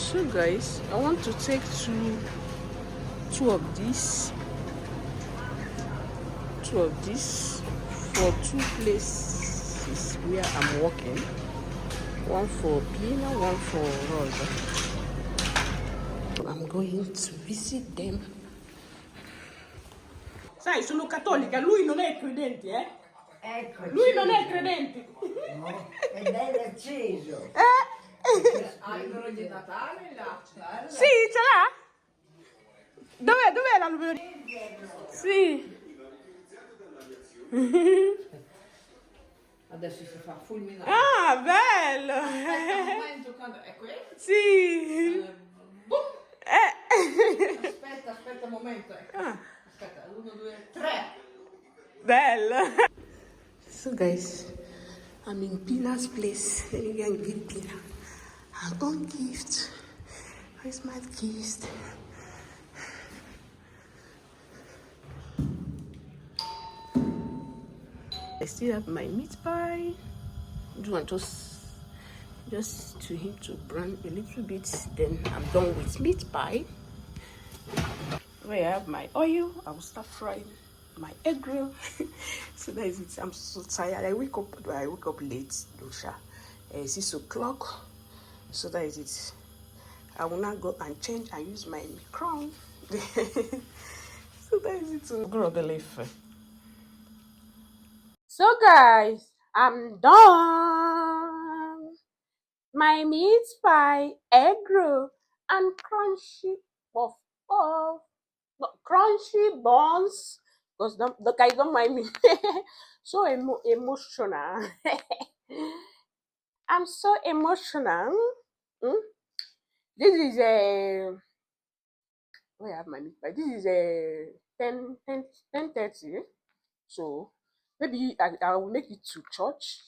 So guys, I want to take two of these for two places where I'm working. One for Pina, one for Rosa. I'm going to visit them. Sai, sono cattolica, lui non è credente, eh? Ecco, Lui non è credente. no? Ed è acceso. Albero di Natale là? Sì, ce l'ha? Dov'è l'albero? Sì. Adesso si fa fulminare. Ah, bello! Aspetta un momento, è questo? Sì. Boom! Aspetta un momento. Aspetta, 1, 2, 3. Bello. So guys, I'm in Pina's place. Let me go and give Pina her own gift. Where's my gift? I still have my meat pie. Do want just to him to brown a little bit. Then I'm done with meat pie. Where I have my oil, I will start frying my egg roll. So that is it. I'm so tired. I wake up late, Dosha. 6 o'clock. So that is it. I will now go and change and use my crown. So that is it. So guys, I'm done. My meat pie, egg roll, and crunchy crunchy buns. Because the guys don't mind me. So emotional. I'm so emotional. This is a where I have my meat pie. This is a 10:30. So maybe I will make it to church,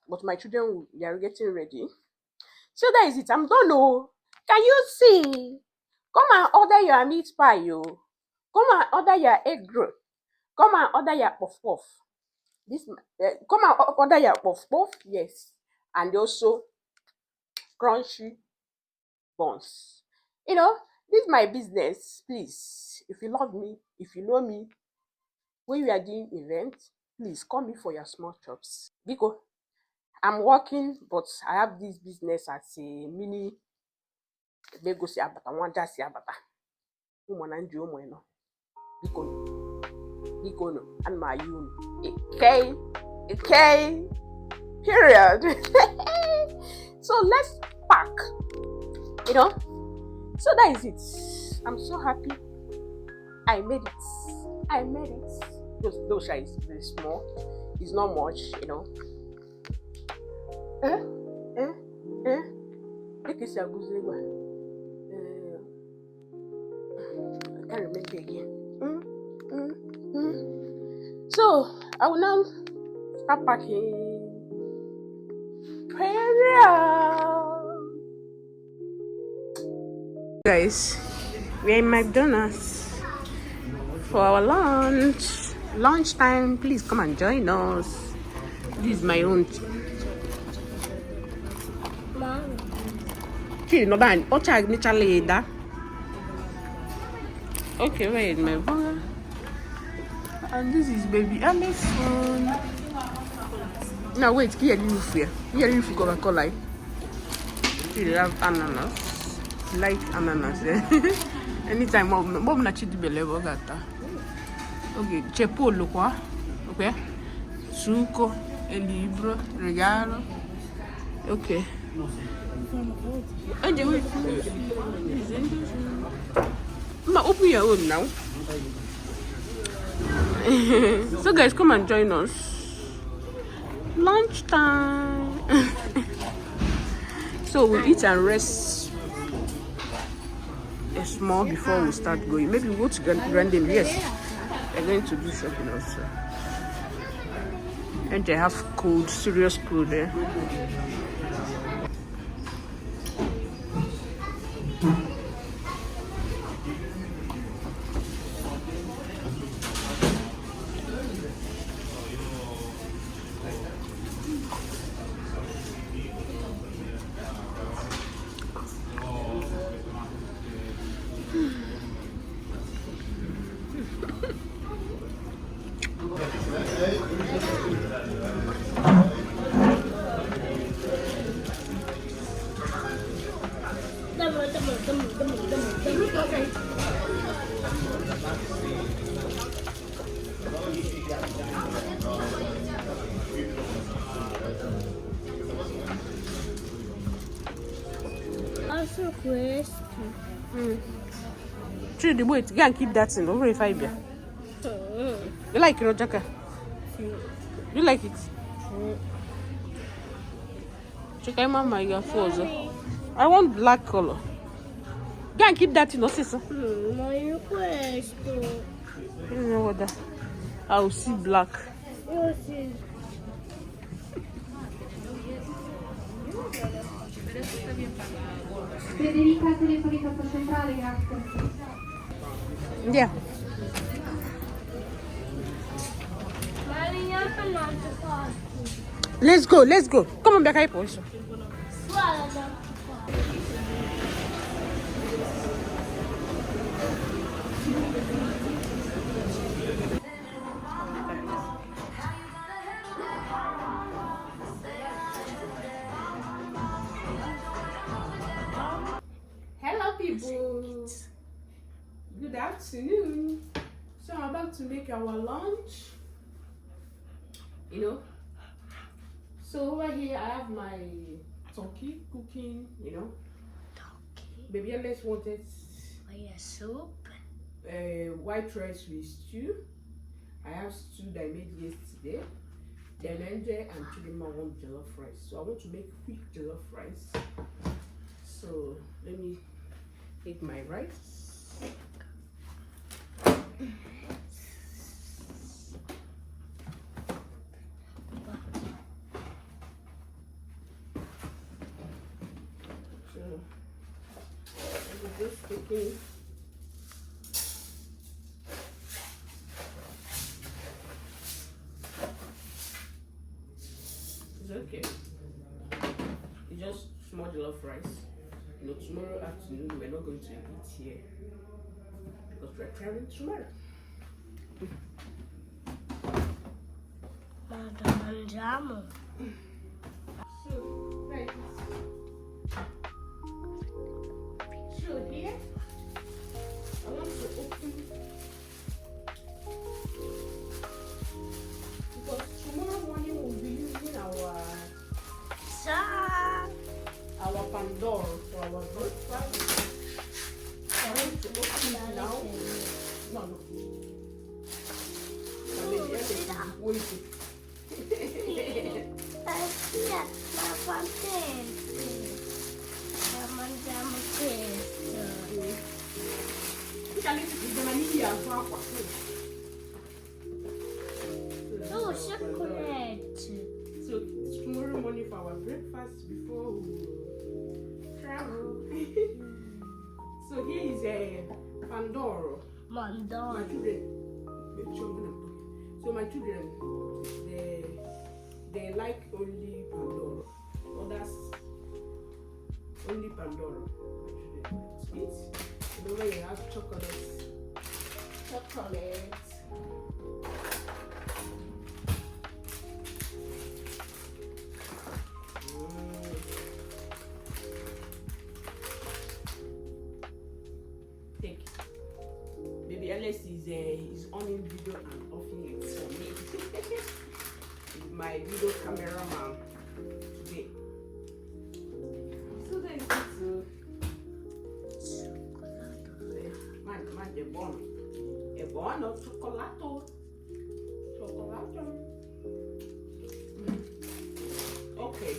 but my children they are getting ready. So that is it. I'm done. Oh, can you see? Come and order your meat pie, yo. Come and order your egg roll. Come and order your puff puff. Come and order your puff puff, yes, and also crunchy buns. This is my business. Please, if you love me, if you know me, when we are doing events, please call me for your small chops. Because I'm working, but I have this business as a mini Legosi abata, one just abata. Biko no, and my you. Okay, period. So let's pack. So that is it. I'm so happy. I made it. Those is very small. It's not much, I can't remember again. So I will now start packing. Guys, we're in McDonald's for our lunchtime. Please come and join us. This is my own. Okay, wait, my phone. And this is baby Alice's phone. Now wait, here you Coca-Cola. You have ananas. Like ananas, Anytime mom na chidi belevo gata. Okay, cepolo qua. Okay. Suco, el libro, regalo. Okay. Wait. Ma open your own now. So guys, come and join us. Lunchtime. So we'll eat and rest small before we start going. Maybe we'll go to Grandin. Yes, we're going to do shopping also. And they have serious cold there. Also questo. Trudy, wait, go and keep that thing over 5 years. You like it, Rojaka? You like it? Check out mama, your phones. I want black color. Go and keep that in no sister. Ma io questo. You know what that? I will see black. Io sì. Federica, telefonica centrale, grazie. Yeah. Ma l'ignorta non c'è fatto. Let's go, let's go. Come on, back here, boys. Guarda. Hello, people. Good afternoon. So I'm about to make our lunch. You know. So over here I have my turkey cooking. You know. Baby Alice wanted soup. white rice with stew. I have stew that I made yesterday. Then Angel and Chidima want jollof rice. So I want to make quick jollof rice. So let me make my rice. So I'm just cooking. It's okay. It's just small jollof rice. You know, tomorrow afternoon we're not going to eat here because we're traveling tomorrow. Vado mangiamo. So, right. So here, I want to open because tomorrow morning we'll be using our Pandora for our breakfast. I want to open it now. No. Wait. Ma contenti. Ma mangiamo questo. Oh, chocolate. So tomorrow morning for our breakfast before we travel. So here is a Pandora. My Mandorlo. children. So my children, they like only Pandora. Others only Pandora. Sweet. You know when you have chocolate. Take. Baby Alice is on in video and offing it for me. He's my video cameraman today. So then man, the bone. A bone of chocolate. Okay.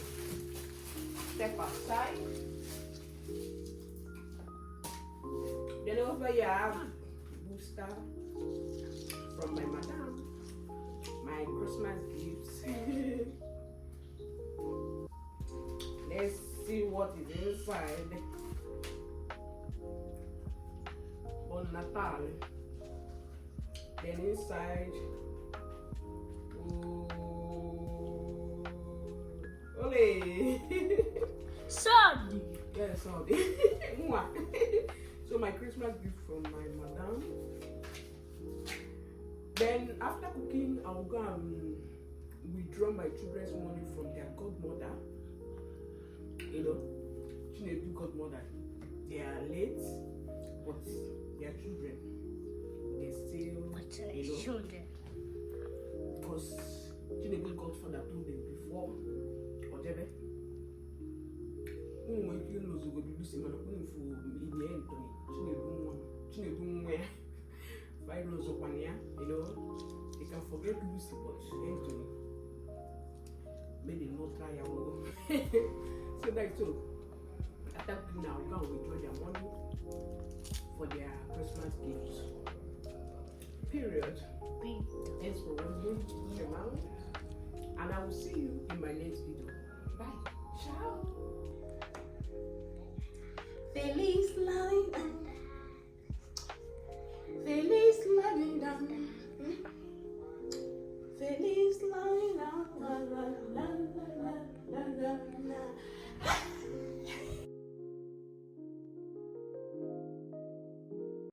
Step aside. Then over here I have booster from my madam. My Christmas gifts. Let's see what is inside. Bon Natal. Then inside. Ole! Soldi. Yes, sorry. So my Christmas gift from my madam. Then after cooking, I'll go and withdraw my children's money from their godmother. You know, she need to do godmother. they are late, but their children, they still, Children. because Chinebu's godfather told them before, whatever. When you lose, you go to see man for in the end, Chinebu, 5 rows of 1 year, you know, they can forget Lucy, but Anthony. Maybe not try our so that's all. At that point now, we can withdraw their money for their Christmas gifts. Period. Thanks for watching the amount, and I will see you in my next video. Bye. Ciao. Feliz Navidad. Feliz Navidad. Feliz Navidad. La, la, la, la, la, la, la.